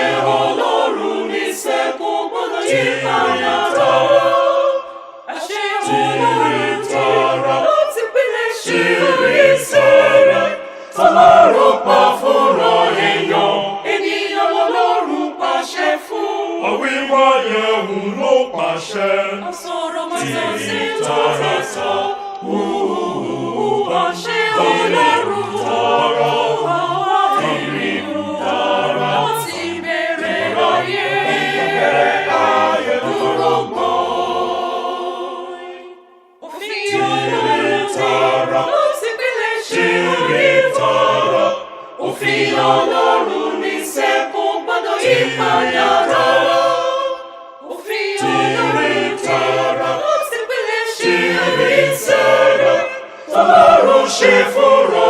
àṣẹ Ọlọ́run ní sẹ́kù gbọ́dọ̀ yí padà rárá. Àṣẹ Ọlọ́run tààrà ló ti pilẹ̀ ṣe orí sẹ́rẹ̀. Ọlọ́run pa fúnra ènìyàn lọ́lọ́run pàṣẹ fún. Àwíwá yẹ̀wù ló pàṣẹ. Àsọ̀rọ̀ mọ́tò sí lọ́tọ̀ sọ. Àṣẹ Ọlọ́run tààrà ìrìnnà tààrà ti bẹ̀rẹ̀ ayé. Dúró gbọ́n. Òfin Ọlọ́run tààrà ló ti pilẹ̀ ṣe orí tààrà. Òfin Ọlọ́run ní sẹ́kù gbọ́dọ̀ yí padà rárá. Òfin Ọlọ́run tààrà ló ti pilẹ̀ ṣe orí tààrà. Ọlọ́run ṣe fúnra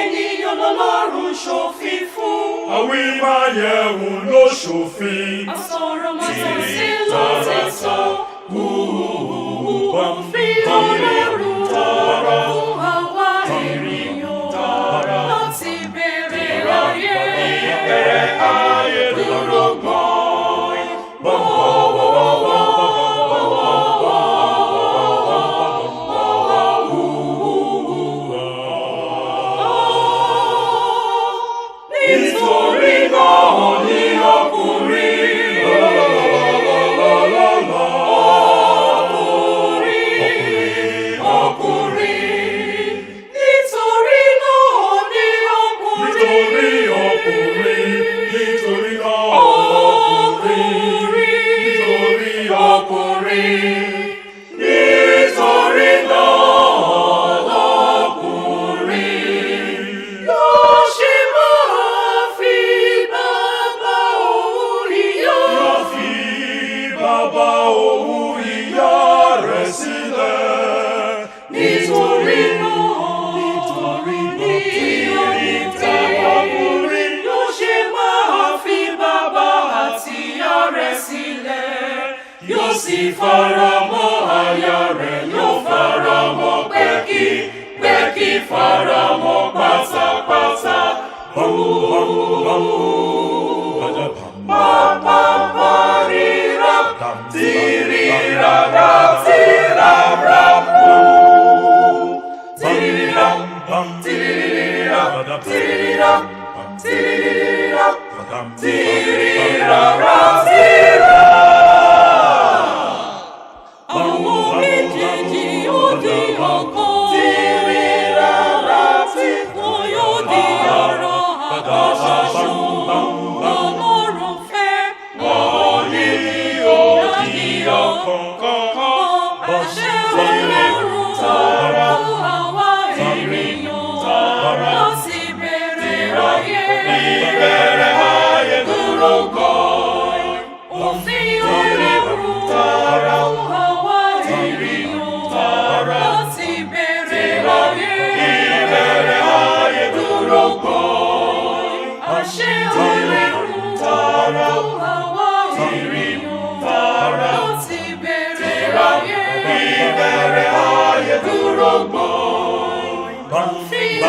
ènìyàn lọ́lọ́run ṣòfin fún. Àwíwá yẹ̀wù ló ṣòfin. Àsọ̀rọ̀ mọ́tò sí lọ́tọ̀ sọ. Òfin Ọlọ́run tààrà fún àwa ènìyàn tààrà láti bẹ̀rẹ̀ ayé. Dúró gbọ́n. Nítorí náà ni ọkùnrin. Nítorí náà ni ọkùnrin yóò ṣe máa fi bàbá òun ìyá. Bàbá òun ìyá rẹ̀ sílẹ̀. Nítorí náà ọkùnrin yóò ṣe máa fi bàbá àti ìyá rẹ̀ sílẹ̀. Yóò sì faramọ́ aya rẹ̀, yóò faramọ́ pẹ́kí faramọ́ pátápátá. Àwọn méjèèjì yóò di ọ̀kan. Wọn yóò di ara àkọ́ṣoṣo. Ọlọ́run fẹ́ wọn ní òdì ọ̀kan. Àṣẹ Ọlọ́run tààrà fún àwa ènìyàn láti bẹ̀rẹ̀ ayé. Dúró gbọ́n. Òfin Ọlọ́run tààrà fún àwa ènìyàn láti bẹ̀rẹ̀ ayé. Dúró gbọ́n. Àṣẹ Ọlọ́run tààrà fún àwa ènìyàn láti bẹ̀rẹ̀ ayé. Dúró gbọ́n. Òfin